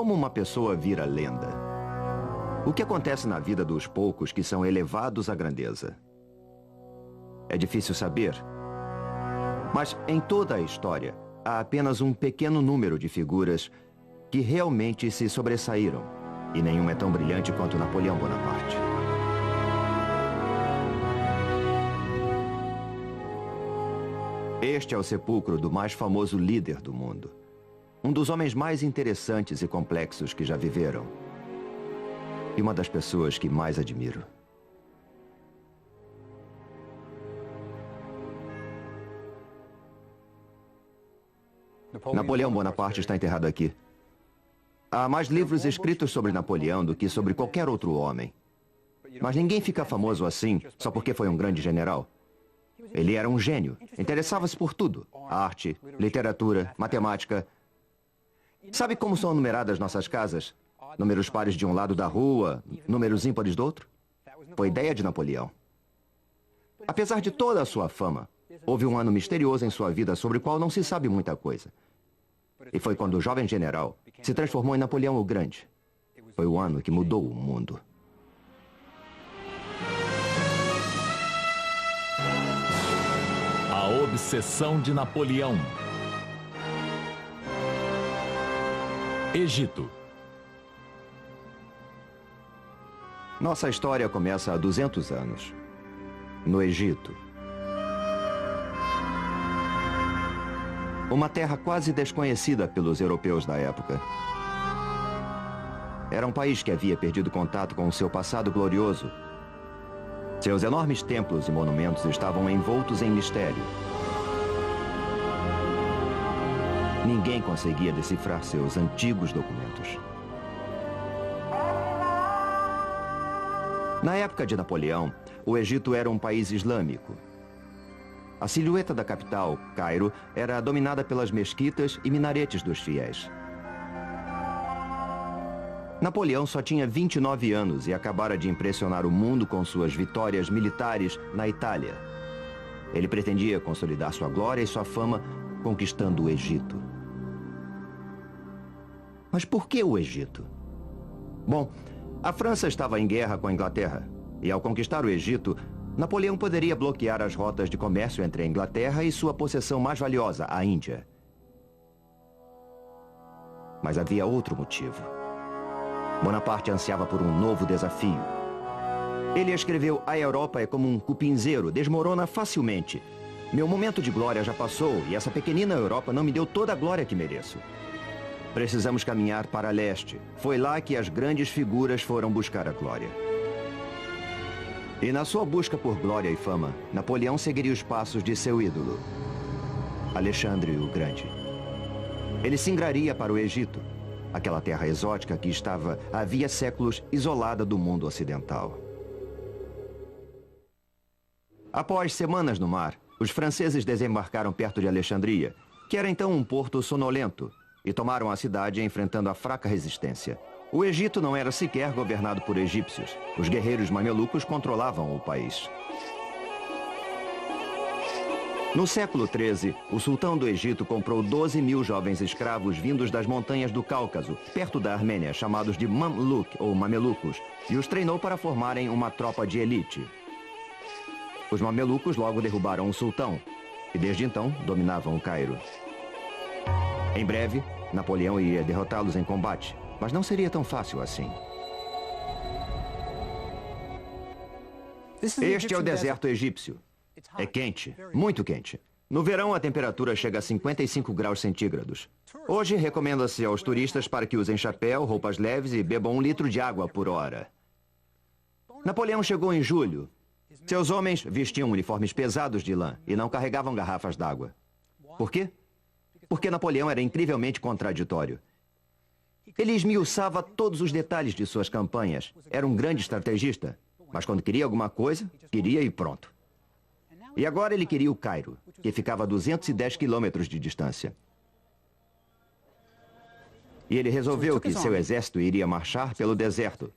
Como uma pessoa vira lenda? O que acontece na vida dos poucos que são elevados à grandeza? É difícil saber. Mas em toda a história, há apenas um pequeno número de figuras que realmente se sobressaíram. E nenhuma é tão brilhante quanto Napoleão Bonaparte. Este é o sepulcro do mais famoso líder do mundo. Um dos homens mais interessantes e complexos que já viveram. E uma das pessoas que mais admiro. Napoleão Bonaparte está enterrado aqui. Há mais livros escritos sobre Napoleão do que sobre qualquer outro homem. Mas ninguém fica famoso assim só porque foi um grande general. Ele era um gênio. Interessava-se por tudo. Arte, literatura, matemática. Sabe como são numeradas nossas casas? Números pares de um lado da rua, números ímpares do outro? Foi ideia de Napoleão. Apesar de toda a sua fama, houve um ano misterioso em sua vida sobre o qual não se sabe muita coisa. E foi quando o jovem general se transformou em Napoleão o Grande. Foi o ano que mudou o mundo. A obsessão de Napoleão. Egito. Nossa história começa há 200 anos, no Egito. Uma terra quase desconhecida pelos europeus da época. Era um país que havia perdido contato com o seu passado glorioso. Seus enormes templos e monumentos estavam envoltos em mistério. Ninguém conseguia decifrar seus antigos documentos. Na época de Napoleão, o Egito era um país islâmico. A silhueta da capital, Cairo, era dominada pelas mesquitas e minaretes dos fiéis. Napoleão só tinha 29 anos e acabara de impressionar o mundo com suas vitórias militares na Itália. Ele pretendia consolidar sua glória e sua fama conquistando o Egito. Mas por que o Egito? Bom, a França estava em guerra com a Inglaterra, e ao conquistar o Egito, Napoleão poderia bloquear as rotas de comércio entre a Inglaterra e sua possessão mais valiosa, a Índia. Mas havia outro motivo. Bonaparte ansiava por um novo desafio. Ele escreveu: "A Europa é como um cupinzeiro, desmorona facilmente. Meu momento de glória já passou e essa pequenina Europa não me deu toda a glória que mereço. Precisamos caminhar para leste. Foi lá que as grandes figuras foram buscar a glória." E na sua busca por glória e fama, Napoleão seguiria os passos de seu ídolo, Alexandre o Grande. Ele singraria para o Egito, aquela terra exótica que estava, havia séculos, isolada do mundo ocidental. Após semanas no mar, os franceses desembarcaram perto de Alexandria, que era então um porto sonolento, e tomaram a cidade enfrentando a fraca resistência. O Egito não era sequer governado por egípcios. Os guerreiros mamelucos controlavam o país. No século XIII, o sultão do Egito comprou 12.000 jovens escravos vindos das montanhas do Cáucaso, perto da Armênia, chamados de Mamluk ou mamelucos, e os treinou para formarem uma tropa de elite. Os mamelucos logo derrubaram o sultão, e desde então dominavam o Cairo. Em breve, Napoleão iria derrotá-los em combate, mas não seria tão fácil assim. Este é o deserto egípcio. É quente, muito quente. No verão, a temperatura chega a 55 graus centígrados. Hoje, recomenda-se aos turistas para que usem chapéu, roupas leves e bebam 1 litro de água por hora. Napoleão chegou em julho. Seus homens vestiam uniformes pesados de lã e não carregavam garrafas d'água. Por quê? Porque Napoleão era incrivelmente contraditório. Ele esmiuçava todos os detalhes de suas campanhas. Era um grande estrategista, mas quando queria alguma coisa, queria e pronto. E agora ele queria o Cairo, que ficava a 210 quilômetros de distância. E ele resolveu que seu exército iria marchar pelo deserto,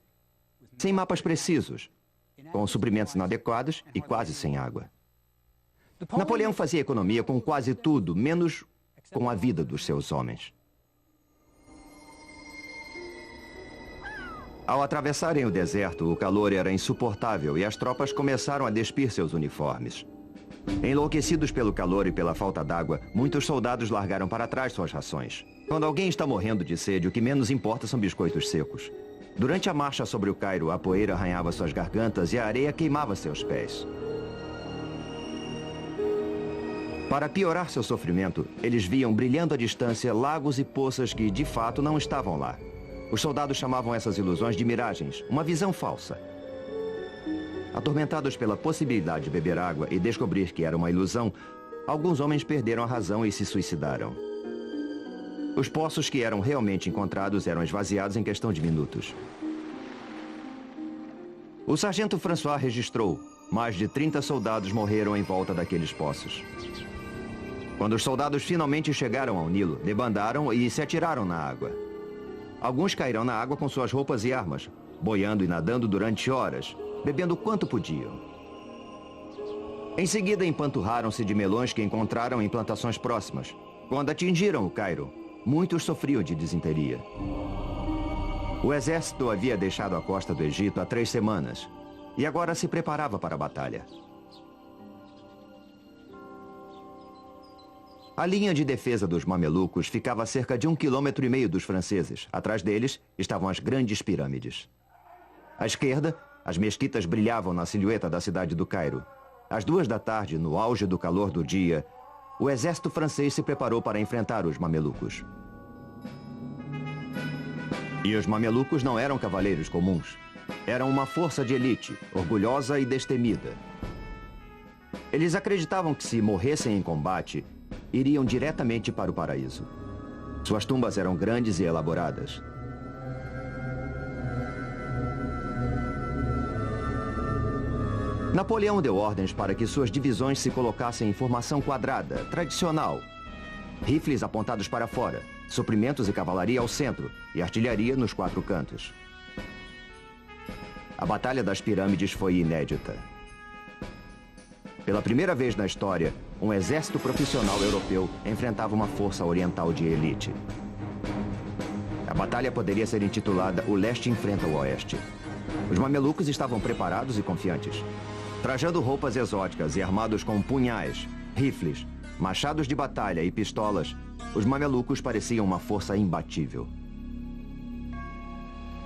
sem mapas precisos, com suprimentos inadequados e quase sem água. Napoleão fazia economia com quase tudo, menos com a vida dos seus homens. Ao atravessarem o deserto, o calor era insuportável e as tropas começaram a despir seus uniformes. Enlouquecidos pelo calor e pela falta d'água, muitos soldados largaram para trás suas rações. Quando alguém está morrendo de sede, o que menos importa são biscoitos secos. Durante a marcha sobre o Cairo, a poeira arranhava suas gargantas e a areia queimava seus pés. Para piorar seu sofrimento, eles viam brilhando à distância lagos e poças que, de fato, não estavam lá. Os soldados chamavam essas ilusões de miragens, uma visão falsa. Atormentados pela possibilidade de beber água e descobrir que era uma ilusão, alguns homens perderam a razão e se suicidaram. Os poços que eram realmente encontrados eram esvaziados em questão de minutos. O sargento François registrou: mais de 30 soldados morreram em volta daqueles poços. Quando os soldados finalmente chegaram ao Nilo, debandaram e se atiraram na água. Alguns caíram na água com suas roupas e armas, boiando e nadando durante horas, bebendo quanto podiam. Em seguida, empanturraram-se de melões que encontraram em plantações próximas. Quando atingiram o Cairo, muitos sofriam de disenteria. O exército havia deixado a costa do Egito há 3 semanas e agora se preparava para a batalha. A linha de defesa dos mamelucos ficava a cerca de 1,5 km dos franceses. Atrás deles estavam as grandes pirâmides. À esquerda, as mesquitas brilhavam na silhueta da cidade do Cairo. Às 2 da tarde, no auge do calor do dia, o exército francês se preparou para enfrentar os mamelucos. E os mamelucos não eram cavaleiros comuns. Eram uma força de elite, orgulhosa e destemida. Eles acreditavam que se morressem em combate, iriam diretamente para o paraíso. Suas tumbas eram grandes e elaboradas. Napoleão deu ordens para que suas divisões se colocassem em formação quadrada, tradicional. Rifles apontados para fora, suprimentos e cavalaria ao centro e artilharia nos 4 cantos. A Batalha das Pirâmides foi inédita. Pela primeira vez na história, um exército profissional europeu enfrentava uma força oriental de elite. A batalha poderia ser intitulada O Leste enfrenta o Oeste. Os mamelucos estavam preparados e confiantes. Trajando roupas exóticas e armados com punhais, rifles, machados de batalha e pistolas, os mamelucos pareciam uma força imbatível.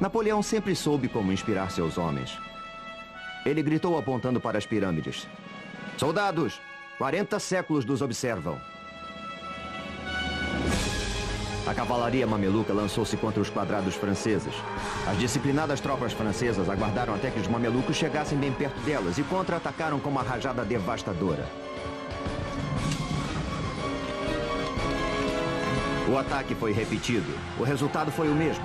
Napoleão sempre soube como inspirar seus homens. Ele gritou apontando para as pirâmides: "Soldados, 40 séculos nos observam." A cavalaria mameluca lançou-se contra os quadrados franceses. As disciplinadas tropas francesas aguardaram até que os mamelucos chegassem bem perto delas e contra-atacaram com uma rajada devastadora. O ataque foi repetido. O resultado foi o mesmo.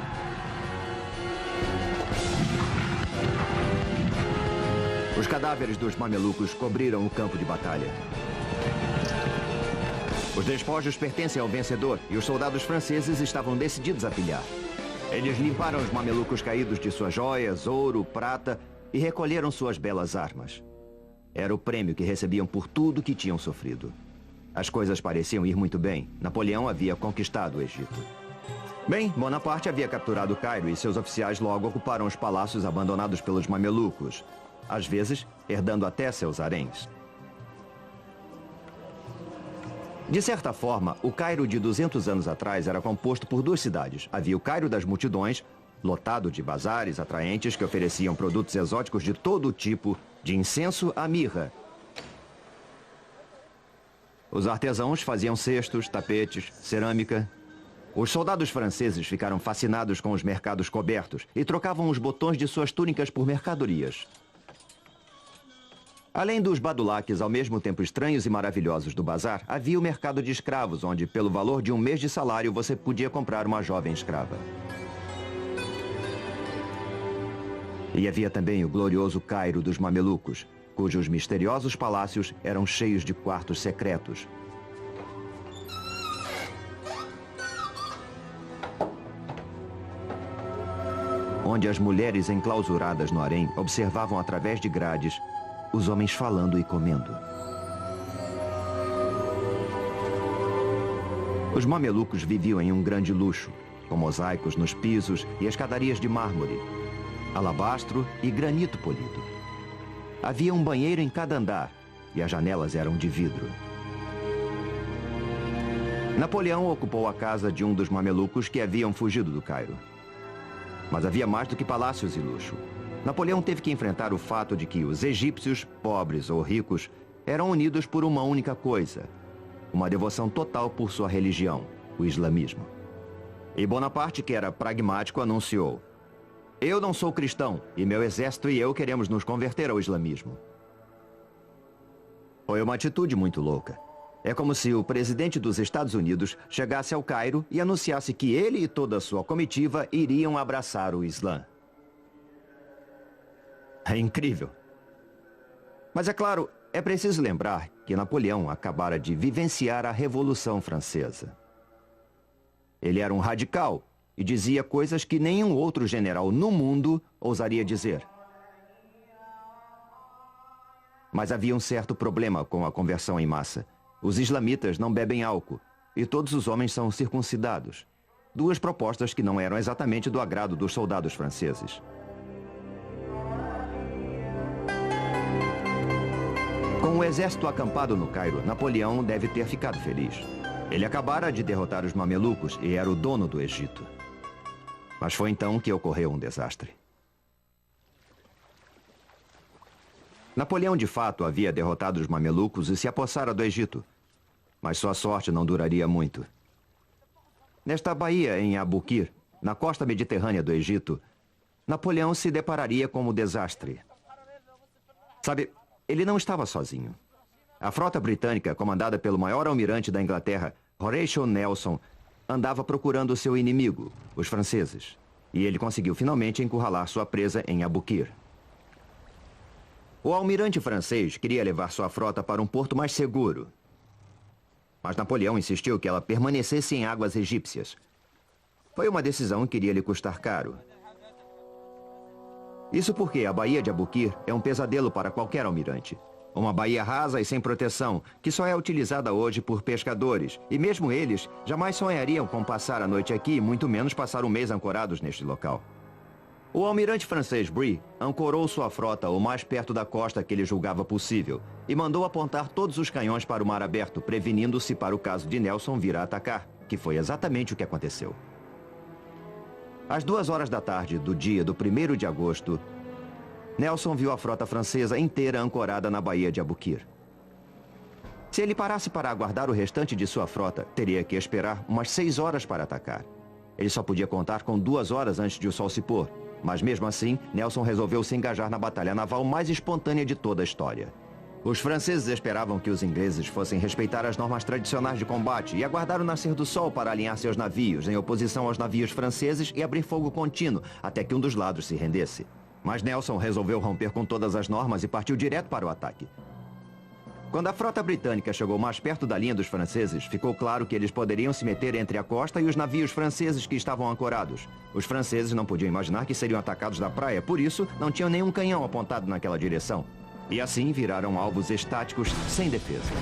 Os cadáveres dos mamelucos cobriram o campo de batalha. Os despojos pertencem ao vencedor e os soldados franceses estavam decididos a pilhar. Eles limparam os mamelucos caídos de suas joias, ouro, prata e recolheram suas belas armas. Era o prêmio que recebiam por tudo que tinham sofrido. As coisas pareciam ir muito bem. Napoleão havia conquistado o Egito. Bem, Bonaparte havia capturado o Cairo e seus oficiais logo ocuparam os palácios abandonados pelos mamelucos, às vezes herdando até seus haréns. De certa forma, o Cairo de 200 anos atrás era composto por 2 cidades. Havia o Cairo das multidões, lotado de bazares atraentes que ofereciam produtos exóticos de todo tipo, de incenso à mirra. Os artesãos faziam cestos, tapetes, cerâmica. Os soldados franceses ficaram fascinados com os mercados cobertos e trocavam os botões de suas túnicas por mercadorias. Além dos badulaques ao mesmo tempo estranhos e maravilhosos do bazar, havia o mercado de escravos, onde, pelo valor de 1 mês de salário, você podia comprar uma jovem escrava. E havia também o glorioso Cairo dos mamelucos, cujos misteriosos palácios eram cheios de quartos secretos. Onde as mulheres enclausuradas no harém observavam através de grades os homens falando e comendo. Os mamelucos viviam em um grande luxo, com mosaicos nos pisos e escadarias de mármore. alabastro e granito polido. Havia um banheiro em cada andar e as janelas eram de vidro. Napoleão ocupou a casa de um dos mamelucos que haviam fugido do Cairo. Mas havia mais do que palácios e luxo. Napoleão teve que enfrentar o fato de que os egípcios, pobres ou ricos, eram unidos por uma única coisa: uma devoção total por sua religião, o islamismo. E Bonaparte, que era pragmático, anunciou: eu não sou cristão e meu exército e eu queremos nos converter ao islamismo. Foi uma atitude muito louca. É como se o presidente dos Estados Unidos chegasse ao Cairo e anunciasse que ele e toda a sua comitiva iriam abraçar o Islã. É incrível. Mas é claro, é preciso lembrar que Napoleão acabara de vivenciar a Revolução Francesa. Ele era um radical e dizia coisas que nenhum outro general no mundo ousaria dizer. Mas havia um certo problema com a conversão em massa. Os islamitas não bebem álcool e todos os homens são circuncidados. Duas propostas que não eram exatamente do agrado dos soldados franceses. Com o exército acampado no Cairo, Napoleão deve ter ficado feliz. Ele acabara de derrotar os mamelucos e era o dono do Egito. Mas foi então que ocorreu um desastre. Napoleão, de fato, havia derrotado os mamelucos e se apossara do Egito. Mas sua sorte não duraria muito. Nesta baía em Abukir, na costa mediterrânea do Egito, Napoleão se depararia com o desastre. Sabe, ele não estava sozinho. A frota britânica, comandada pelo maior almirante da Inglaterra, Horatio Nelson, andava procurando seu inimigo, os franceses. E ele conseguiu finalmente encurralar sua presa em Abukir. O almirante francês queria levar sua frota para um porto mais seguro. Mas Napoleão insistiu que ela permanecesse em águas egípcias. Foi uma decisão que iria lhe custar caro. Isso porque a Baía de Abukir é um pesadelo para qualquer almirante. Uma baía rasa e sem proteção, que só é utilizada hoje por pescadores. E mesmo eles jamais sonhariam com passar a noite aqui, muito menos passar um mês ancorados neste local. O almirante francês Brie ancorou sua frota o mais perto da costa que ele julgava possível e mandou apontar todos os canhões para o mar aberto, prevenindo-se para o caso de Nelson vir a atacar, que foi exatamente o que aconteceu. Às 2 horas da tarde do dia do 1º de agosto, Nelson viu a frota francesa inteira ancorada na Baía de Abukir. Se ele parasse para aguardar o restante de sua frota, teria que esperar umas 6 horas para atacar. Ele só podia contar com 2 horas antes de o sol se pôr. Mas mesmo assim, Nelson resolveu se engajar na batalha naval mais espontânea de toda a história. Os franceses esperavam que os ingleses fossem respeitar as normas tradicionais de combate e aguardar o nascer do sol para alinhar seus navios, em oposição aos navios franceses, e abrir fogo contínuo, até que um dos lados se rendesse. Mas Nelson resolveu romper com todas as normas e partiu direto para o ataque. Quando a frota britânica chegou mais perto da linha dos franceses, ficou claro que eles poderiam se meter entre a costa e os navios franceses que estavam ancorados. Os franceses não podiam imaginar que seriam atacados da praia, por isso não tinham nenhum canhão apontado naquela direção. E assim viraram alvos estáticos sem defesa.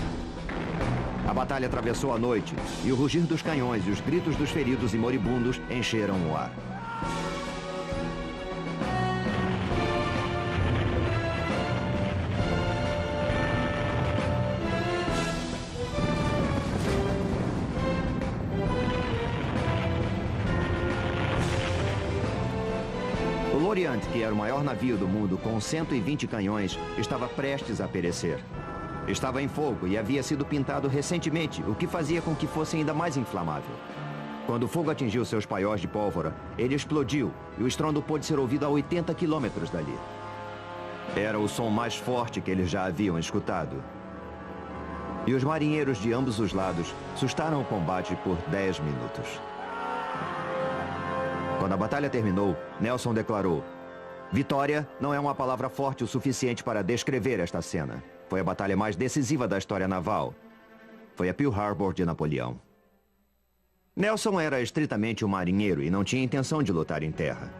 A batalha atravessou a noite e o rugir dos canhões e os gritos dos feridos e moribundos encheram o ar. O Orient, que era o maior navio do mundo com 120 canhões, estava prestes a perecer. Estava em fogo e havia sido pintado recentemente, o que fazia com que fosse ainda mais inflamável. Quando o fogo atingiu seus paióis de pólvora, ele explodiu e o estrondo pôde ser ouvido a 80 quilômetros dali. Era o som mais forte que eles já haviam escutado. E os marinheiros de ambos os lados sustaram o combate por 10 minutos. Quando a batalha terminou, Nelson declarou: "Vitória não é uma palavra forte o suficiente para descrever esta cena. Foi a batalha mais decisiva da história naval. Foi a Pearl Harbor de Napoleão." Nelson era estritamente um marinheiro e não tinha intenção de lutar em terra.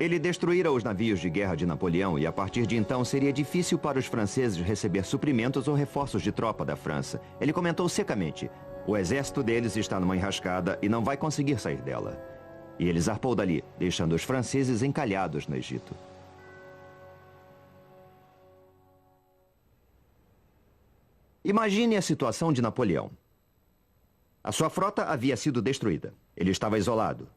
Ele destruíra os navios de guerra de Napoleão e a partir de então seria difícil para os franceses receber suprimentos ou reforços de tropa da França. Ele comentou secamente: "O exército deles está numa enrascada e não vai conseguir sair dela." E ele zarpou dali, deixando os franceses encalhados no Egito. Imagine a situação de Napoleão. A sua frota havia sido destruída. Ele estava isolado.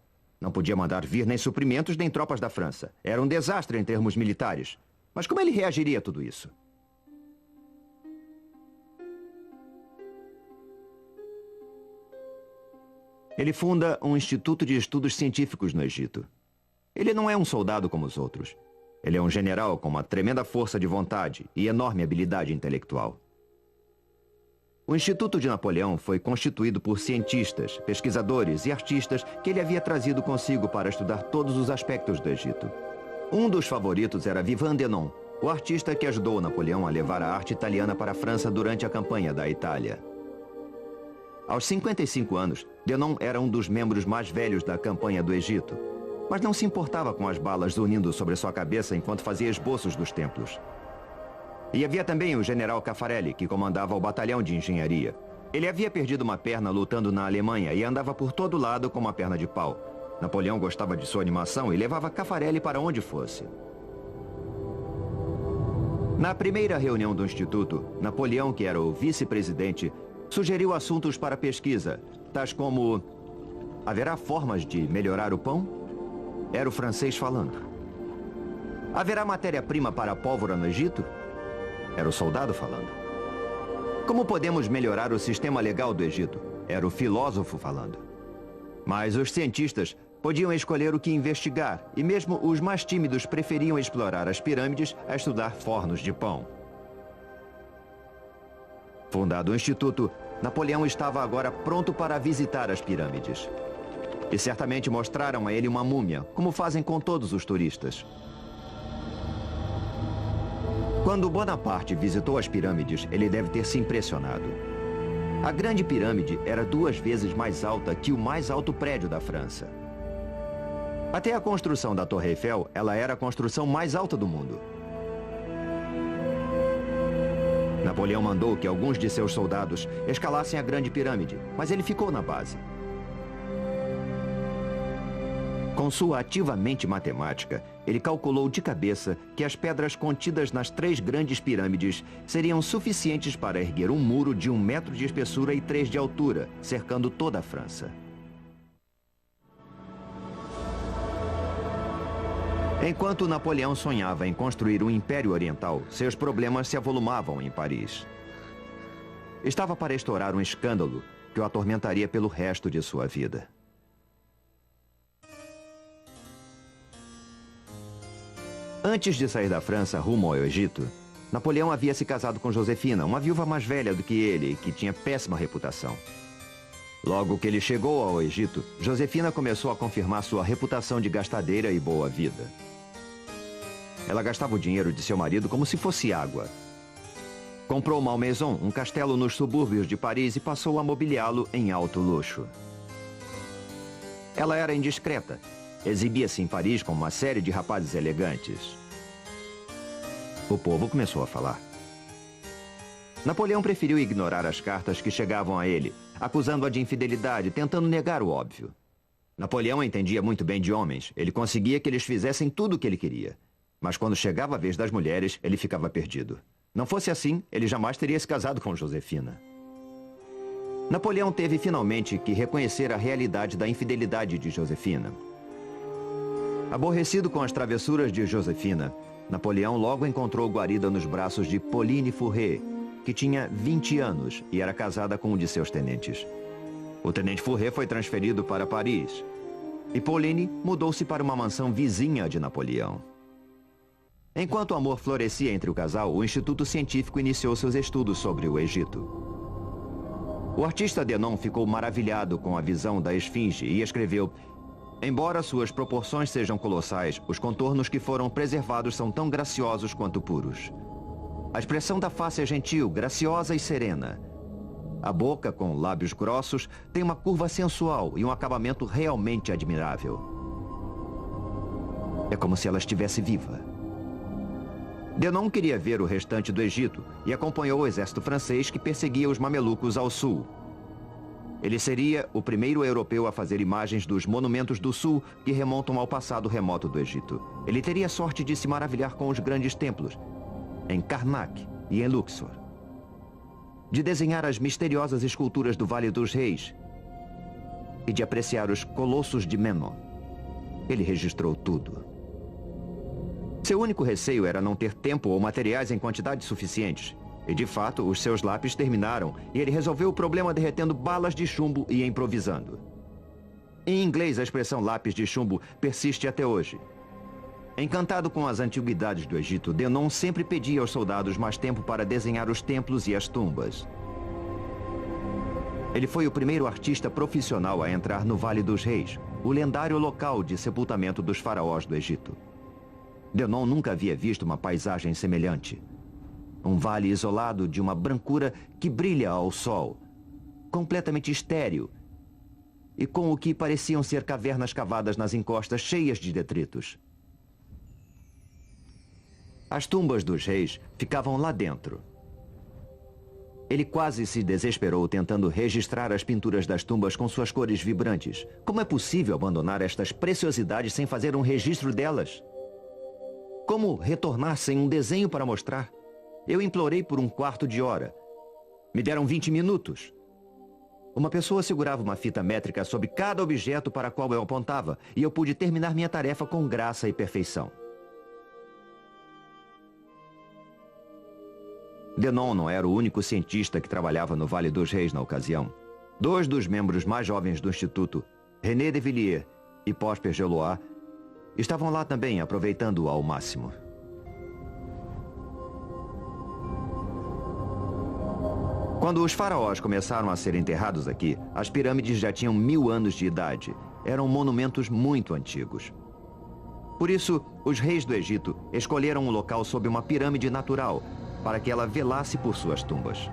Não podia mandar vir nem suprimentos nem tropas da França. Era um desastre em termos militares. Mas como ele reagiria a tudo isso? Ele funda um instituto de estudos científicos no Egito. Ele não é um soldado como os outros. Ele é um general com uma tremenda força de vontade e enorme habilidade intelectual. O Instituto de Napoleão foi constituído por cientistas, pesquisadores e artistas que ele havia trazido consigo para estudar todos os aspectos do Egito. Um dos favoritos era Vivant Denon, o artista que ajudou Napoleão a levar a arte italiana para a França durante a campanha da Itália. Aos 55 anos, Denon era um dos membros mais velhos da campanha do Egito, mas não se importava com as balas zunindo sobre sua cabeça enquanto fazia esboços dos templos. E havia também o general Caffarelli, que comandava o batalhão de engenharia. Ele havia perdido uma perna lutando na Alemanha e andava por todo lado com uma perna de pau. Napoleão gostava de sua animação e levava Caffarelli para onde fosse. Na primeira reunião do Instituto, Napoleão, que era o vice-presidente, sugeriu assuntos para pesquisa, tais como: haverá formas de melhorar o pão? Era o francês falando. Haverá matéria-prima para a pólvora no Egito? Era o soldado falando. Como podemos melhorar o sistema legal do Egito? Era o filósofo falando. Mas os cientistas podiam escolher o que investigar, e mesmo os mais tímidos preferiam explorar as pirâmides a estudar fornos de pão. Fundado o Instituto, Napoleão estava agora pronto para visitar as pirâmides. E certamente mostraram a ele uma múmia, como fazem com todos os turistas. Quando Bonaparte visitou as pirâmides, ele deve ter se impressionado. A Grande Pirâmide era 2 vezes mais alta que o mais alto prédio da França. Até a construção da Torre Eiffel, ela era a construção mais alta do mundo. Napoleão mandou que alguns de seus soldados escalassem a Grande Pirâmide, mas ele ficou na base. Com sua ativa mente matemática, ele calculou de cabeça que as pedras contidas nas 3 grandes pirâmides seriam suficientes para erguer um muro de 1 metro de espessura e 3 de altura, cercando toda a França. Enquanto Napoleão sonhava em construir um Império Oriental, seus problemas se avolumavam em Paris. Estava para estourar um escândalo que o atormentaria pelo resto de sua vida. Antes de sair da França rumo ao Egito, Napoleão havia se casado com Josefina, uma viúva mais velha do que ele, que tinha péssima reputação. Logo que ele chegou ao Egito, Josefina começou a confirmar sua reputação de gastadeira e boa vida. Ela gastava o dinheiro de seu marido como se fosse água. Comprou Malmaison, um castelo nos subúrbios de Paris, e passou a mobiliá-lo em alto luxo. Ela era indiscreta. Exibia-se em Paris com uma série de rapazes elegantes. O povo começou a falar. Napoleão preferiu ignorar as cartas que chegavam a ele, acusando-a de infidelidade, tentando negar o óbvio. Napoleão entendia muito bem de homens. Ele conseguia que eles fizessem tudo o que ele queria. Mas quando chegava a vez das mulheres, ele ficava perdido. Não fosse assim, ele jamais teria se casado com Josefina. Napoleão teve finalmente que reconhecer a realidade da infidelidade de Josefina. Aborrecido com as travessuras de Josefina, Napoleão logo encontrou guarida nos braços de Pauline Fourré, que tinha 20 anos e era casada com um de seus tenentes. O tenente Fourré foi transferido para Paris e Pauline mudou-se para uma mansão vizinha de Napoleão. Enquanto o amor florescia entre o casal, o Instituto Científico iniciou seus estudos sobre o Egito. O artista Denon ficou maravilhado com a visão da esfinge e escreveu: embora suas proporções sejam colossais, os contornos que foram preservados são tão graciosos quanto puros. A expressão da face é gentil, graciosa e serena. A boca, com lábios grossos, tem uma curva sensual e um acabamento realmente admirável. É como se ela estivesse viva. Denon queria ver o restante do Egito e acompanhou o exército francês que perseguia os mamelucos ao sul. Ele seria o primeiro europeu a fazer imagens dos monumentos do sul que remontam ao passado remoto do Egito. Ele teria sorte de se maravilhar com os grandes templos, em Karnak e em Luxor. de desenhar as misteriosas esculturas do Vale dos Reis e de apreciar os colossos de Memnon. Ele registrou tudo. Seu único receio era não ter tempo ou materiais em quantidades suficientes. E, de fato, os seus lápis terminaram e ele resolveu o problema derretendo balas de chumbo e improvisando. Em inglês, a expressão lápis de chumbo persiste até hoje. Encantado com as antiguidades do Egito, Denon sempre pedia aos soldados mais tempo para desenhar os templos e as tumbas. Ele foi o primeiro artista profissional a entrar no Vale dos Reis, o lendário local de sepultamento dos faraós do Egito. Denon nunca havia visto uma paisagem semelhante. Um vale isolado de uma brancura que brilha ao sol, completamente estéril, e com o que pareciam ser cavernas cavadas nas encostas cheias de detritos. As tumbas dos reis ficavam lá dentro. Ele quase se desesperou tentando registrar as pinturas das tumbas com suas cores vibrantes. Como é possível abandonar estas preciosidades sem fazer um registro delas? Como retornar sem um desenho para mostrar? Eu implorei por um quarto de hora. Me deram 20 minutos. Uma pessoa segurava uma fita métrica sobre cada objeto para qual eu apontava, e eu pude terminar minha tarefa com graça e perfeição. Denon não era o único cientista que trabalhava no Vale dos Reis na ocasião. 2 dos membros mais jovens do Instituto, René de Villiers e Prosper Gelois, estavam lá também, aproveitando-o ao máximo. Quando os faraós começaram a ser enterrados aqui, as pirâmides já tinham 1000 anos de idade. Eram monumentos muito antigos. Por isso, os reis do Egito escolheram um local sob uma pirâmide natural, para que ela velasse por suas tumbas.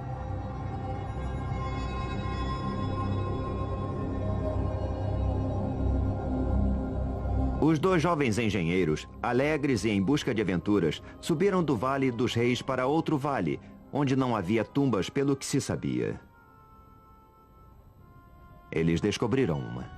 Os 2 jovens engenheiros, alegres e em busca de aventuras, subiram do Vale dos Reis para outro vale, onde não havia tumbas pelo que se sabia. Eles descobriram uma.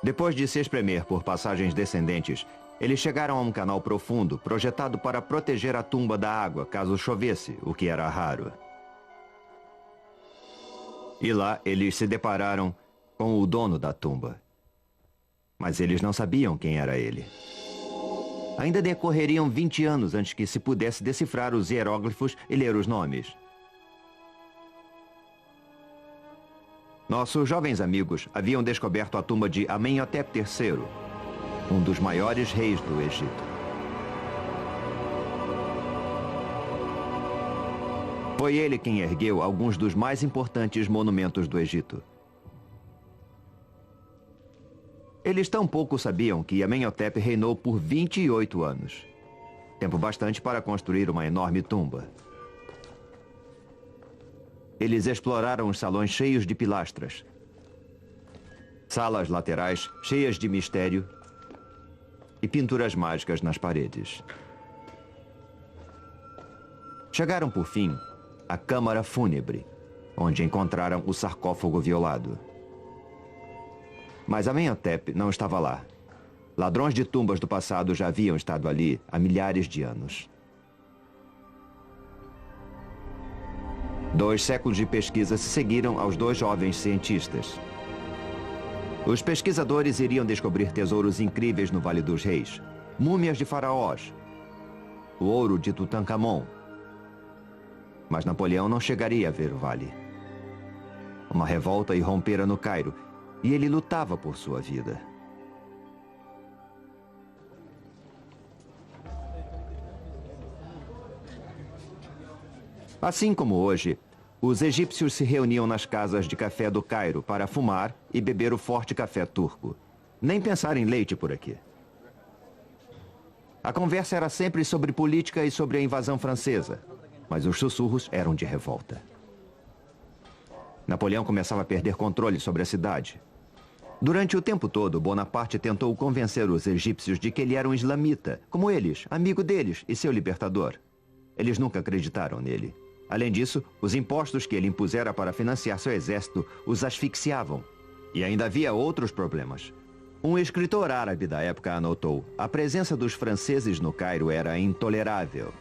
Depois de se espremer por passagens descendentes, eles chegaram a um canal profundo, projetado para proteger a tumba da água, caso chovesse, o que era raro. E lá eles se depararam com o dono da tumba. Mas eles não sabiam quem era ele. Ainda decorreriam 20 anos antes que se pudesse decifrar os hieróglifos e ler os nomes. Nossos jovens amigos haviam descoberto a tumba de Amenhotep III, um dos maiores reis do Egito. Foi ele quem ergueu alguns dos mais importantes monumentos do Egito. Eles tão pouco sabiam que Amenhotep reinou por 28 anos. Tempo bastante para construir uma enorme tumba. Eles exploraram os salões cheios de pilastras. Salas laterais cheias de mistério e pinturas mágicas nas paredes. Chegaram, por fim, à câmara fúnebre, onde encontraram o sarcófago violado. Mas Amenhotep não estava lá. Ladrões de tumbas do passado já haviam estado ali há milhares de anos. 2 séculos de pesquisa se seguiram aos 2 jovens cientistas. Os pesquisadores iriam descobrir tesouros incríveis no Vale dos Reis. Múmias de faraós. O ouro de Tutankhamon. Mas Napoleão não chegaria a ver o vale. Uma revolta irrompera no Cairo, e ele lutava por sua vida. Assim como hoje, os egípcios se reuniam nas casas de café do Cairo para fumar e beber o forte café turco. Nem pensar em leite por aqui. A conversa era sempre sobre política e sobre a invasão francesa, mas os sussurros eram de revolta. Napoleão começava a perder controle sobre a cidade. Durante o tempo todo, Bonaparte tentou convencer os egípcios de que ele era um islamita, como eles, amigo deles e seu libertador. Eles nunca acreditaram nele. Além disso, os impostos que ele impusera para financiar seu exército os asfixiavam. E ainda havia outros problemas. Um escritor árabe da época anotou: a presença dos franceses no Cairo era intolerável.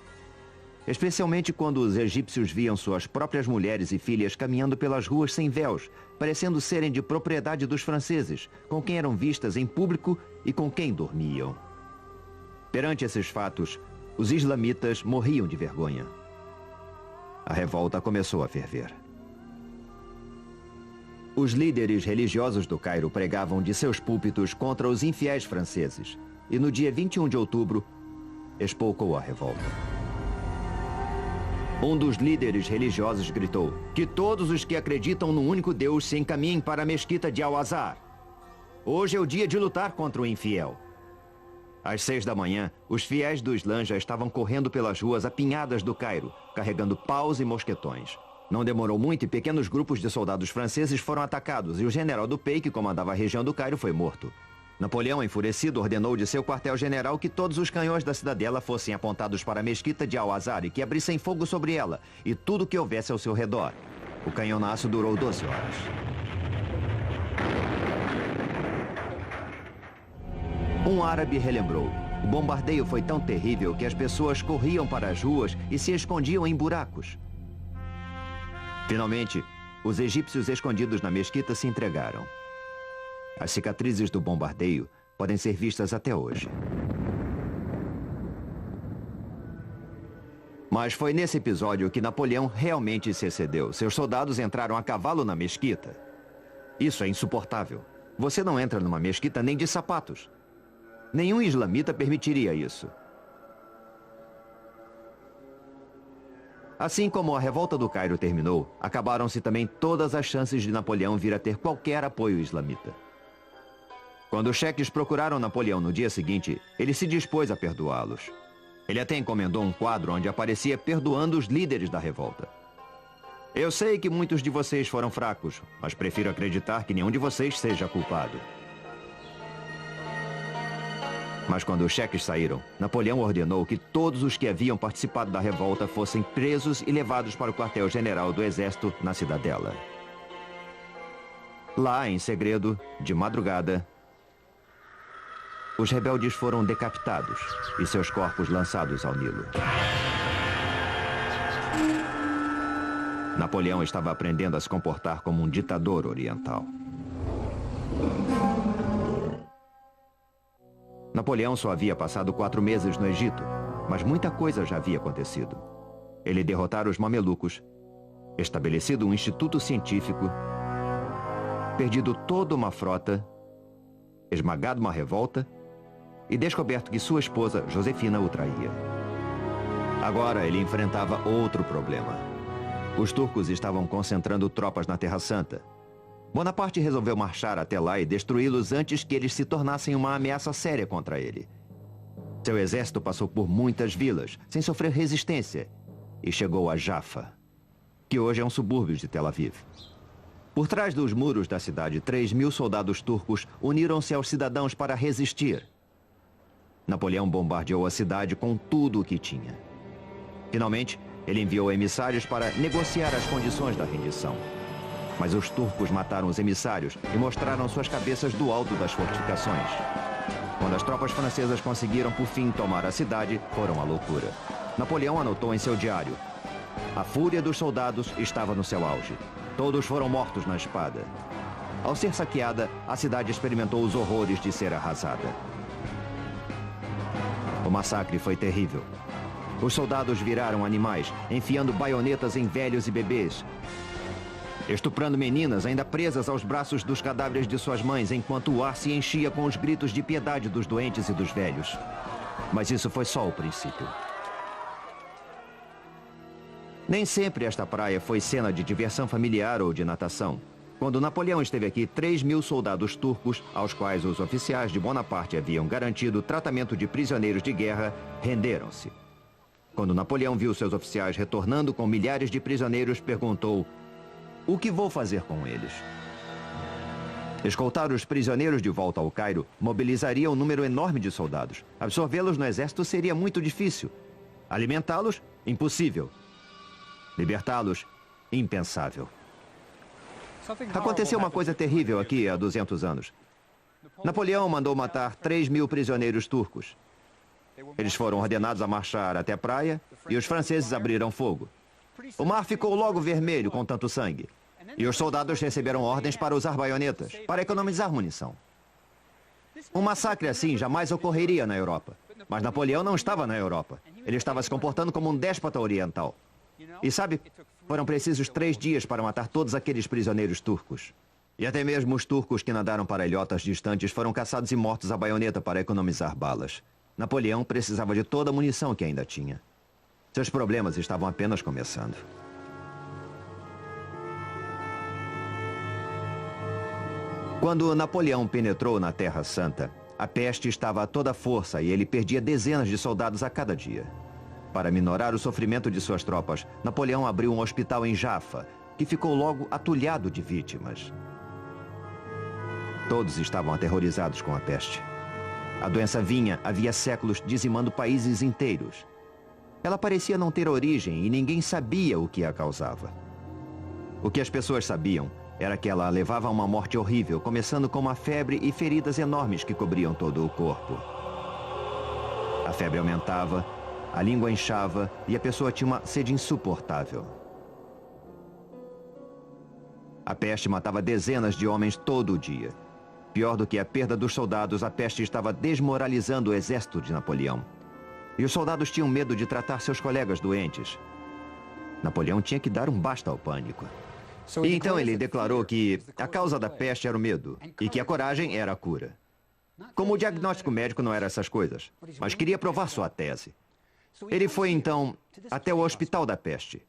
Especialmente quando os egípcios viam suas próprias mulheres e filhas caminhando pelas ruas sem véus, parecendo serem de propriedade dos franceses, com quem eram vistas em público e com quem dormiam. Perante esses fatos, os islamitas morriam de vergonha. A revolta começou a ferver. Os líderes religiosos do Cairo pregavam de seus púlpitos contra os infiéis franceses, e no dia 21 de outubro, espolcou a revolta. Um dos líderes religiosos gritou: que todos os que acreditam no único Deus se encaminhem para a mesquita de Al-Azhar. Hoje é o dia de lutar contra o infiel. Às 6 da manhã, os fiéis do Islã já estavam correndo pelas ruas apinhadas do Cairo, carregando paus e mosquetões. Não demorou muito e pequenos grupos de soldados franceses foram atacados e o general Dupey, que comandava a região do Cairo, foi morto. Napoleão, enfurecido, ordenou de seu quartel-general que todos os canhões da cidadela fossem apontados para a mesquita de Al-Azhar e que abrissem fogo sobre ela e tudo que houvesse ao seu redor. O canhonaço durou 12 horas. Um árabe relembrou: o bombardeio foi tão terrível que as pessoas corriam para as ruas e se escondiam em buracos. Finalmente, os egípcios escondidos na mesquita se entregaram. As cicatrizes do bombardeio podem ser vistas até hoje. Mas foi nesse episódio que Napoleão realmente se excedeu. Seus soldados entraram a cavalo na mesquita. Isso é insuportável. Você não entra numa mesquita nem de sapatos. Nenhum islamita permitiria isso. Assim como a revolta do Cairo terminou, acabaram-se também todas as chances de Napoleão vir a ter qualquer apoio islamita. Quando os cheques procuraram Napoleão no dia seguinte, ele se dispôs a perdoá-los. Ele até encomendou um quadro onde aparecia perdoando os líderes da revolta. Eu sei que muitos de vocês foram fracos, mas prefiro acreditar que nenhum de vocês seja culpado. Mas quando os cheques saíram, Napoleão ordenou que todos os que haviam participado da revolta fossem presos e levados para o quartel-general do exército na cidadela. Lá, em segredo, de madrugada, os rebeldes foram decapitados e seus corpos lançados ao Nilo. Napoleão estava aprendendo a se comportar como um ditador oriental. Napoleão só havia passado 4 meses no Egito, mas muita coisa já havia acontecido. Ele derrotara os mamelucos, estabelecido um instituto científico, perdido toda uma frota, esmagado uma revolta e descoberto que sua esposa, Josefina, o traía. Agora ele enfrentava outro problema. Os turcos estavam concentrando tropas na Terra Santa. Bonaparte resolveu marchar até lá e destruí-los antes que eles se tornassem uma ameaça séria contra ele. Seu exército passou por muitas vilas, sem sofrer resistência, e chegou a Jaffa, que hoje é um subúrbio de Tel Aviv. Por trás dos muros da cidade, 3.000 soldados turcos uniram-se aos cidadãos para resistir. Napoleão bombardeou a cidade com tudo o que tinha. Finalmente, ele enviou emissários para negociar as condições da rendição. Mas os turcos mataram os emissários e mostraram suas cabeças do alto das fortificações. Quando as tropas francesas conseguiram, por fim, tomar a cidade, foram à loucura. Napoleão anotou em seu diário: a fúria dos soldados estava no seu auge. Todos foram mortos na espada. Ao ser saqueada, a cidade experimentou os horrores de ser arrasada. O massacre foi terrível. Os soldados viraram animais, enfiando baionetas em velhos e bebês, estuprando meninas ainda presas aos braços dos cadáveres de suas mães, enquanto o ar se enchia com os gritos de piedade dos doentes e dos velhos. Mas isso foi só o princípio. Nem sempre esta praia foi cena de diversão familiar ou de natação. Quando Napoleão esteve aqui, 3.000 soldados turcos, aos quais os oficiais de Bonaparte haviam garantido tratamento de prisioneiros de guerra, renderam-se. Quando Napoleão viu seus oficiais retornando com milhares de prisioneiros, perguntou: o que vou fazer com eles? Escoltar os prisioneiros de volta ao Cairo mobilizaria um número enorme de soldados. Absorvê-los no exército seria muito difícil. Alimentá-los? Impossível. Libertá-los? Impensável. Aconteceu uma coisa terrível aqui há 200 anos. Napoleão mandou matar 3.000 prisioneiros turcos. Eles foram ordenados a marchar até a praia e os franceses abriram fogo. O mar ficou logo vermelho com tanto sangue. E os soldados receberam ordens para usar baionetas, para economizar munição. Um massacre assim jamais ocorreria na Europa. Mas Napoleão não estava na Europa. Ele estava se comportando como um déspota oriental. E sabe, foram precisos 3 dias para matar todos aqueles prisioneiros turcos. E até mesmo os turcos que nadaram para ilhotas distantes foram caçados e mortos à baioneta para economizar balas. Napoleão precisava de toda a munição que ainda tinha. Seus problemas estavam apenas começando. Quando Napoleão penetrou na Terra Santa, a peste estava a toda força e ele perdia dezenas de soldados a cada dia. Para minorar o sofrimento de suas tropas, Napoleão abriu um hospital em Jaffa, que ficou logo atulhado de vítimas. Todos estavam aterrorizados com a peste. A doença vinha havia séculos dizimando países inteiros. Ela parecia não ter origem e ninguém sabia o que a causava. O que as pessoas sabiam era que ela levava a uma morte horrível, começando com uma febre e feridas enormes que cobriam todo o corpo. A febre aumentava, a língua inchava e a pessoa tinha uma sede insuportável. A peste matava dezenas de homens todo o dia. Pior do que a perda dos soldados, a peste estava desmoralizando o exército de Napoleão. E os soldados tinham medo de tratar seus colegas doentes. Napoleão tinha que dar um basta ao pânico. E então ele declarou que a causa da peste era o medo e que a coragem era a cura. Como o diagnóstico médico não era essas coisas, mas queria provar sua tese. Ele foi então até o hospital da peste.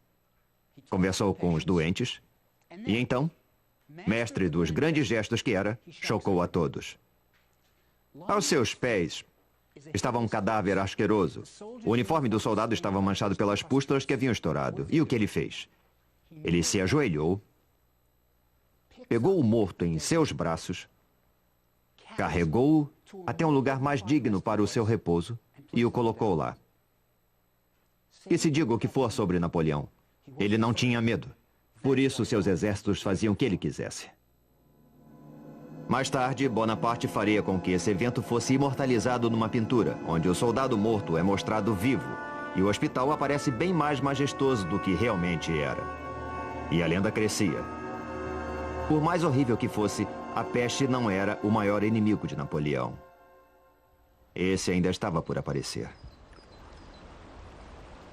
Conversou com os doentes e então, mestre dos grandes gestos que era, chocou a todos. Aos seus pés estava um cadáver asqueroso. O uniforme do soldado estava manchado pelas pústulas que haviam estourado. E o que ele fez? Ele se ajoelhou, pegou o morto em seus braços, carregou-o até um lugar mais digno para o seu repouso e o colocou lá. E se diga o que for sobre Napoleão, ele não tinha medo. Por isso, seus exércitos faziam o que ele quisesse. Mais tarde, Bonaparte faria com que esse evento fosse imortalizado numa pintura, onde o soldado morto é mostrado vivo, e o hospital aparece bem mais majestoso do que realmente era. E a lenda crescia. Por mais horrível que fosse, a peste não era o maior inimigo de Napoleão. Esse ainda estava por aparecer.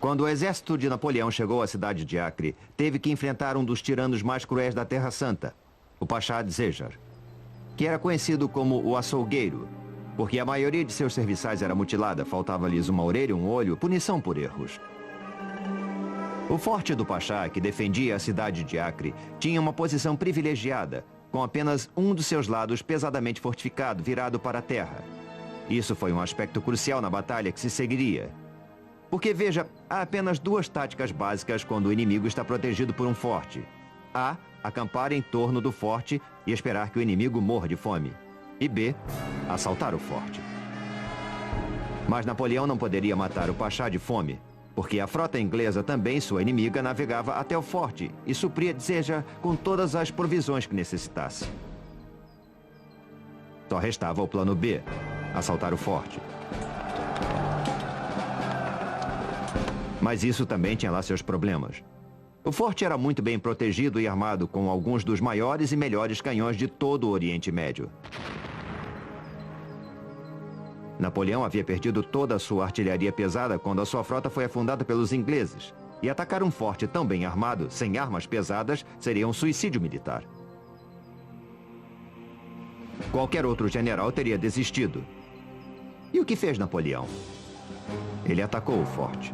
Quando o exército de Napoleão chegou à cidade de Acre, teve que enfrentar um dos tiranos mais cruéis da Terra Santa, o Pachá de Dzejar, que era conhecido como o açougueiro, porque a maioria de seus serviçais era mutilada, faltava-lhes uma orelha e um olho, punição por erros. O forte do Pachá, que defendia a cidade de Acre, tinha uma posição privilegiada, com apenas um dos seus lados pesadamente fortificado, virado para a terra. Isso foi um aspecto crucial na batalha que se seguiria. Porque, veja, há apenas 2 táticas básicas quando o inimigo está protegido por um forte. A, acampar em torno do forte e esperar que o inimigo morra de fome. E B, assaltar o forte. Mas Napoleão não poderia matar o Pachá de fome, porque a frota inglesa, também sua inimiga, navegava até o forte e supria Dzejar com todas as provisões que necessitasse. Só restava o plano B, assaltar o forte. Mas isso também tinha lá seus problemas. O forte era muito bem protegido e armado com alguns dos maiores e melhores canhões de todo o Oriente Médio. Napoleão havia perdido toda a sua artilharia pesada quando a sua frota foi afundada pelos ingleses. E atacar um forte tão bem armado, sem armas pesadas, seria um suicídio militar. Qualquer outro general teria desistido. E o que fez Napoleão? Ele atacou o forte.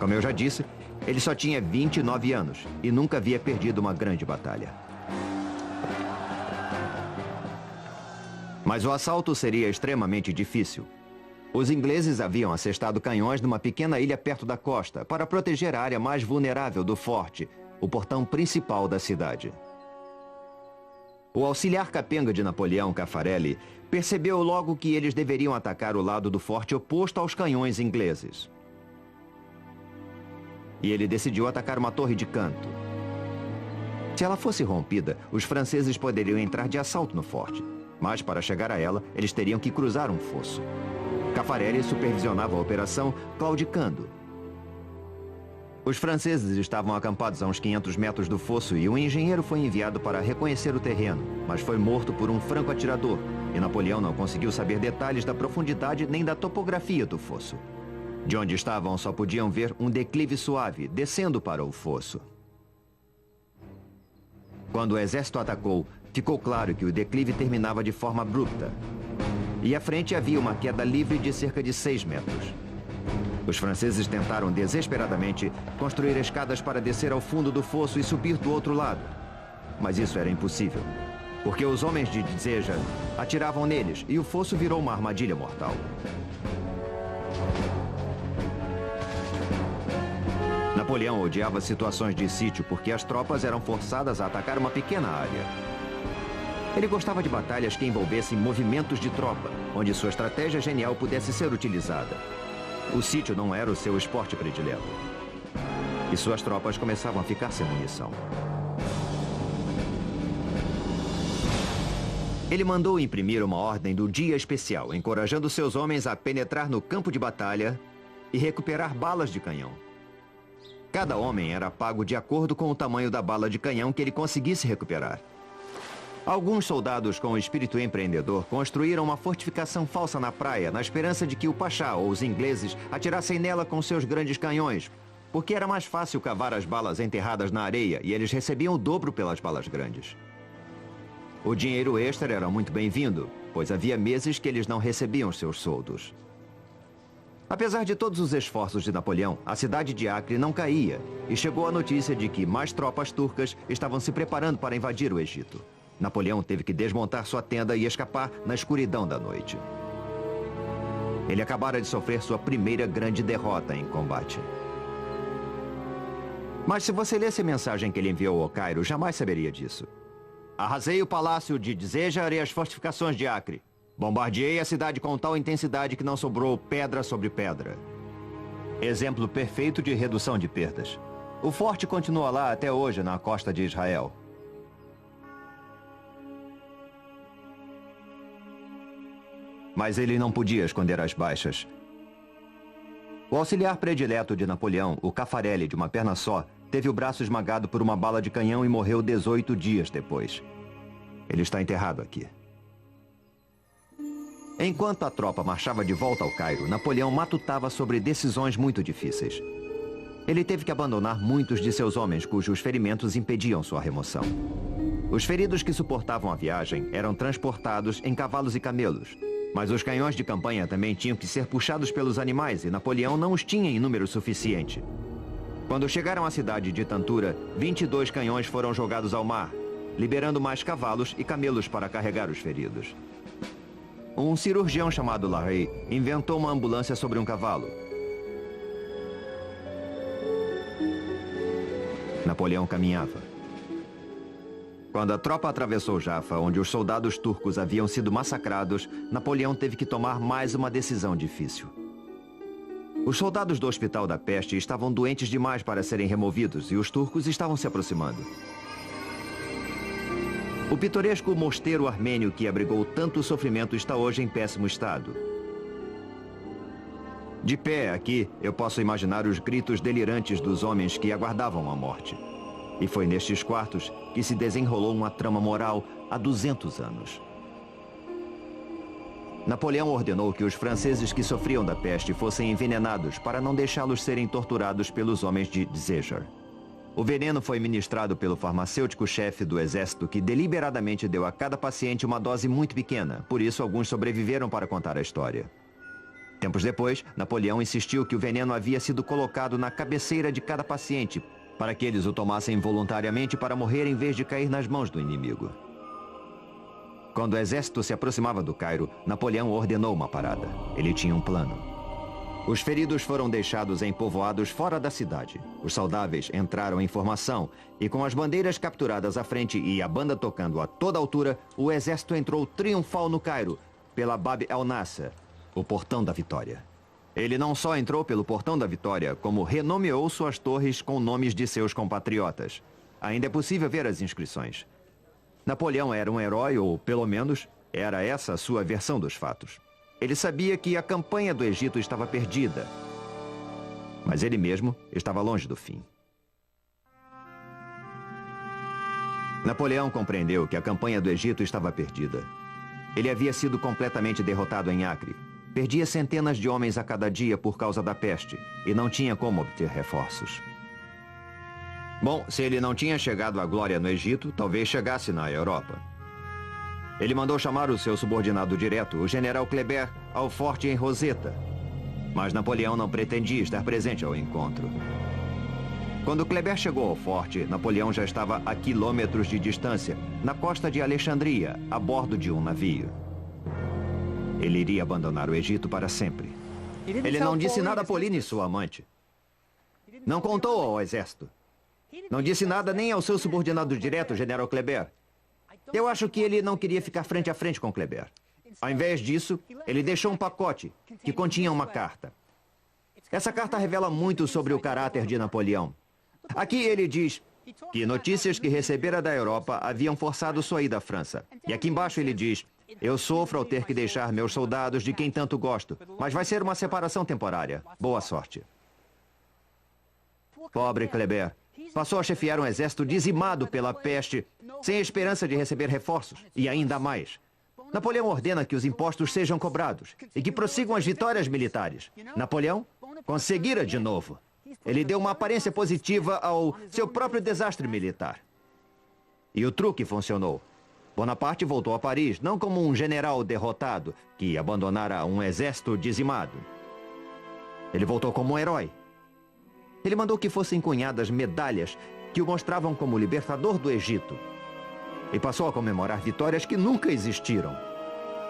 Como eu já disse, ele só tinha 29 anos e nunca havia perdido uma grande batalha. Mas o assalto seria extremamente difícil. Os ingleses haviam assestado canhões numa pequena ilha perto da costa para proteger a área mais vulnerável do forte, o portão principal da cidade. O auxiliar capenga de Napoleão, Caffarelli, percebeu logo que eles deveriam atacar o lado do forte oposto aos canhões ingleses. E ele decidiu atacar uma torre de canto. Se ela fosse rompida, os franceses poderiam entrar de assalto no forte. Mas, para chegar a ela, eles teriam que cruzar um fosso. Caffarelli supervisionava a operação, claudicando. Os franceses estavam acampados a uns 500 metros do fosso e um engenheiro foi enviado para reconhecer o terreno, mas foi morto por um franco-atirador, e Napoleão não conseguiu saber detalhes da profundidade nem da topografia do fosso. De onde estavam só podiam ver um declive suave, descendo para o fosso. Quando o exército atacou, ficou claro que o declive terminava de forma abrupta. E à frente havia uma queda livre de cerca de 6 metros. Os franceses tentaram desesperadamente construir escadas para descer ao fundo do fosso e subir do outro lado. Mas isso era impossível, porque os homens de Dzéjar atiravam neles e o fosso virou uma armadilha mortal. Napoleão odiava situações de sítio porque as tropas eram forçadas a atacar uma pequena área. Ele gostava de batalhas que envolvessem movimentos de tropa, onde sua estratégia genial pudesse ser utilizada. O sítio não era o seu esporte predileto. E suas tropas começavam a ficar sem munição. Ele mandou imprimir uma ordem do dia especial, encorajando seus homens a penetrar no campo de batalha e recuperar balas de canhão. Cada homem era pago de acordo com o tamanho da bala de canhão que ele conseguisse recuperar. Alguns soldados com espírito empreendedor construíram uma fortificação falsa na praia, na esperança de que o Pachá ou os ingleses atirassem nela com seus grandes canhões, porque era mais fácil cavar as balas enterradas na areia e eles recebiam o dobro pelas balas grandes. O dinheiro extra era muito bem-vindo, pois havia meses que eles não recebiam seus soldos. Apesar de todos os esforços de Napoleão, a cidade de Acre não caía e chegou a notícia de que mais tropas turcas estavam se preparando para invadir o Egito. Napoleão teve que desmontar sua tenda e escapar na escuridão da noite. Ele acabara de sofrer sua primeira grande derrota em combate. Mas se você lesse a mensagem que ele enviou ao Cairo, jamais saberia disso. Arrasei o palácio de Dzéjar e as fortificações de Acre. Bombardeei a cidade com tal intensidade que não sobrou pedra sobre pedra. Exemplo perfeito de redução de perdas. O forte continua lá até hoje na costa de Israel. Mas ele não podia esconder as baixas. O auxiliar predileto de Napoleão, o Caffarelli, de uma perna só, teve o braço esmagado por uma bala de canhão e morreu 18 dias depois. Ele está enterrado aqui. Enquanto a tropa marchava de volta ao Cairo, Napoleão matutava sobre decisões muito difíceis. Ele teve que abandonar muitos de seus homens cujos ferimentos impediam sua remoção. Os feridos que suportavam a viagem eram transportados em cavalos e camelos. Mas os canhões de campanha também tinham que ser puxados pelos animais e Napoleão não os tinha em número suficiente. Quando chegaram à cidade de Tantura, 22 canhões foram jogados ao mar, liberando mais cavalos e camelos para carregar os feridos. Um cirurgião chamado Larrey inventou uma ambulância sobre um cavalo. Napoleão caminhava. Quando a tropa atravessou Jaffa, onde os soldados turcos haviam sido massacrados, Napoleão teve que tomar mais uma decisão difícil. Os soldados do Hospital da Peste estavam doentes demais para serem removidos e os turcos estavam se aproximando. O pitoresco mosteiro armênio que abrigou tanto sofrimento está hoje em péssimo estado. De pé aqui, eu posso imaginar os gritos delirantes dos homens que aguardavam a morte. E foi nestes quartos que se desenrolou uma trama moral há 200 anos. Napoleão ordenou que os franceses que sofriam da peste fossem envenenados para não deixá-los serem torturados pelos homens de Dzéjar. O veneno foi ministrado pelo farmacêutico-chefe do exército que deliberadamente deu a cada paciente uma dose muito pequena, por isso alguns sobreviveram para contar a história. Tempos depois, Napoleão insistiu que o veneno havia sido colocado na cabeceira de cada paciente, para que eles o tomassem voluntariamente para morrer em vez de cair nas mãos do inimigo. Quando o exército se aproximava do Cairo, Napoleão ordenou uma parada. Ele tinha um plano. Os feridos foram deixados em povoados fora da cidade. Os saudáveis entraram em formação e com as bandeiras capturadas à frente e a banda tocando a toda altura, o exército entrou triunfal no Cairo, pela Bab el-Nasser, o Portão da Vitória. Ele não só entrou pelo Portão da Vitória, como renomeou suas torres com nomes de seus compatriotas. Ainda é possível ver as inscrições. Napoleão era um herói, ou pelo menos, Era essa a sua versão dos fatos. Ele sabia que a campanha do Egito estava perdida. Mas ele mesmo estava longe do fim. Napoleão compreendeu que a campanha do Egito estava perdida. Ele havia sido completamente derrotado em Acre. Perdia centenas de homens a cada dia por causa da peste e não tinha como obter reforços. Bom, se ele não tinha chegado à glória no Egito, talvez chegasse na Europa. Ele mandou chamar o seu subordinado direto, o general Kleber, ao forte em Roseta. Mas Napoleão não pretendia estar presente ao encontro. Quando Kleber chegou ao forte, Napoleão já estava a quilômetros de distância, na costa de Alexandria, a bordo de um navio. Ele iria abandonar o Egito para sempre. Ele não disse nada a Pauline, sua amante. Não contou ao exército. Não disse nada nem ao seu subordinado direto, general Kleber. Eu acho que ele não queria ficar frente a frente com Kleber. Ao invés disso, ele deixou um pacote que continha uma carta. Essa carta revela muito sobre o caráter de Napoleão. Aqui ele diz que notícias que recebera da Europa haviam forçado sua ida à França. E aqui embaixo ele diz: eu sofro ao ter que deixar meus soldados de quem tanto gosto, mas vai ser uma separação temporária. Boa sorte. Pobre Kleber. Passou a chefiar um exército dizimado pela peste, sem esperança de receber reforços, e ainda mais. Napoleão ordena que os impostos sejam cobrados e que prossigam as vitórias militares. Napoleão conseguira de novo. Ele deu uma aparência positiva ao seu próprio desastre militar. E o truque funcionou. Bonaparte voltou a Paris, não como um general derrotado que abandonara um exército dizimado. Ele voltou como um herói. Ele mandou que fossem cunhadas medalhas que o mostravam como libertador do Egito. E passou a comemorar vitórias que nunca existiram.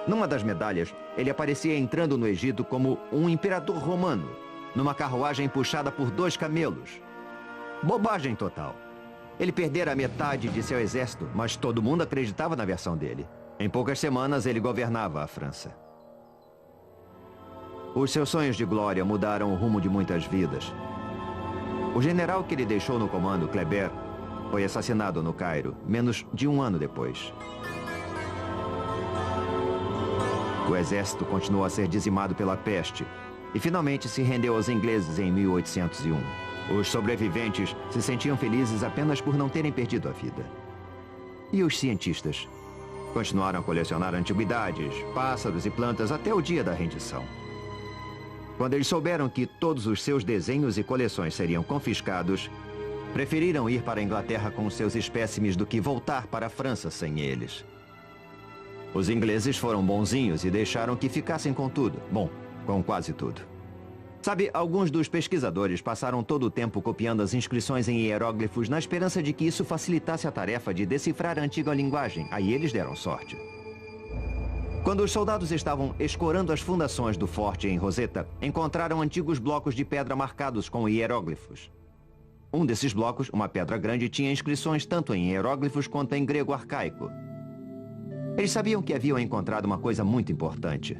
Numa das medalhas, ele aparecia entrando no Egito como um imperador romano, numa carruagem puxada por 2 camelos. Bobagem total. Ele perdera a metade de seu exército, mas todo mundo acreditava na versão dele. Em poucas semanas, ele governava a França. Os seus sonhos de glória mudaram o rumo de muitas vidas. O general que ele deixou no comando, Kleber, foi assassinado no Cairo, menos de um ano depois. O exército continuou a ser dizimado pela peste e finalmente se rendeu aos ingleses em 1801. Os sobreviventes se sentiam felizes apenas por não terem perdido a vida. E os cientistas? Continuaram a colecionar antiguidades, pássaros e plantas até o dia da rendição. Quando eles souberam que todos os seus desenhos e coleções seriam confiscados, preferiram ir para a Inglaterra com seus espécimes do que voltar para a França sem eles. Os ingleses foram bonzinhos e deixaram que ficassem com tudo. Bom, com quase tudo. Sabe, alguns dos pesquisadores passaram todo o tempo copiando as inscrições em hieróglifos na esperança de que isso facilitasse a tarefa de decifrar a antiga linguagem. Aí eles deram sorte. Quando os soldados estavam escorando as fundações do forte em Roseta, encontraram antigos blocos de pedra marcados com hieróglifos. Um desses blocos, uma pedra grande, tinha inscrições tanto em hieróglifos quanto em grego arcaico. Eles sabiam que haviam encontrado uma coisa muito importante.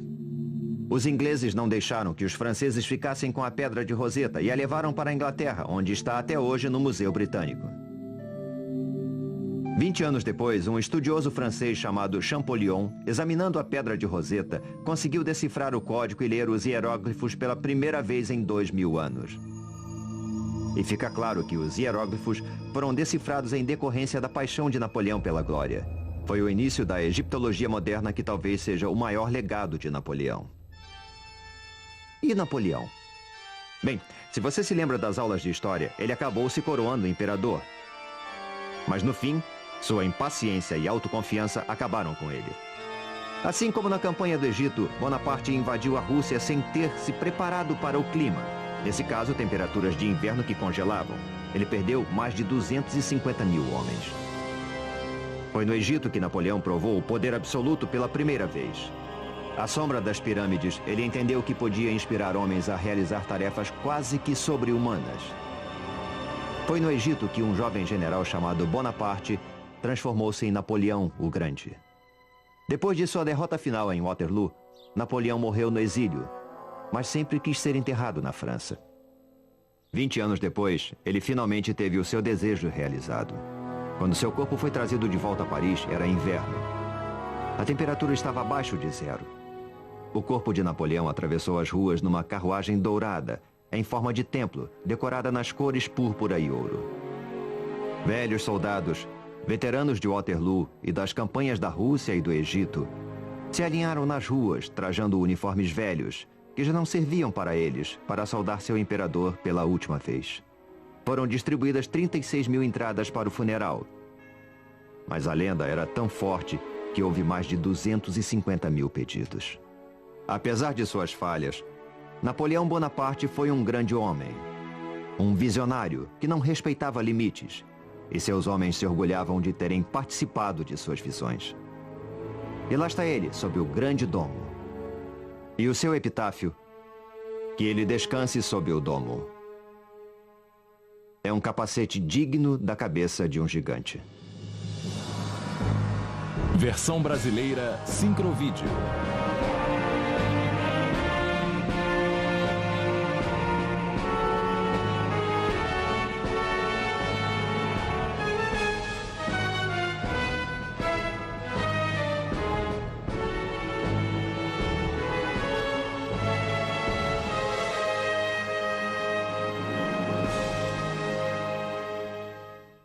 Os ingleses não deixaram que os franceses ficassem com a pedra de Roseta e a levaram para a Inglaterra, onde está até hoje no Museu Britânico. 20 anos depois, um estudioso francês chamado Champollion, examinando a pedra de Roseta, conseguiu decifrar o código e ler os hieróglifos pela primeira vez em 2000 anos. E fica claro que os hieróglifos foram decifrados em decorrência da paixão de Napoleão pela glória. Foi o início da egiptologia moderna que talvez seja o maior legado de Napoleão. E Napoleão? Bem, se você se lembra das aulas de história, ele acabou se coroando imperador. Mas no fim, sua impaciência e autoconfiança acabaram com ele. Assim como na campanha do Egito, Bonaparte invadiu a Rússia sem ter se preparado para o clima. Nesse caso, temperaturas de inverno que congelavam. Ele perdeu mais de 250 mil homens. Foi no Egito que Napoleão provou o poder absoluto pela primeira vez. À sombra das pirâmides, ele entendeu que podia inspirar homens a realizar tarefas quase que sobre-humanas. Foi no Egito que um jovem general chamado Bonaparte transformou-se em Napoleão o Grande. Depois de sua derrota final em Waterloo, Napoleão morreu no exílio, mas sempre quis ser enterrado na França. 20 anos depois, ele finalmente teve o seu desejo realizado. Quando seu corpo foi trazido de volta a Paris, era inverno. A temperatura estava abaixo de zero. O corpo de Napoleão atravessou as ruas numa carruagem dourada, em forma de templo, decorada nas cores púrpura e ouro. Velhos soldados, veteranos de Waterloo e das campanhas da Rússia e do Egito, se alinharam nas ruas, trajando uniformes velhos, que já não serviam para eles, para saudar seu imperador pela última vez. Foram distribuídas 36 mil entradas para o funeral. Mas a lenda era tão forte que houve mais de 250 mil pedidos. Apesar de suas falhas, Napoleão Bonaparte foi um grande homem. Um visionário que não respeitava limites. E seus homens se orgulhavam de terem participado de suas visões. E lá está ele, sob o grande domo. E o seu epitáfio: que ele descanse sob o domo. É um capacete digno da cabeça de um gigante. Versão brasileira Sincrovídeo.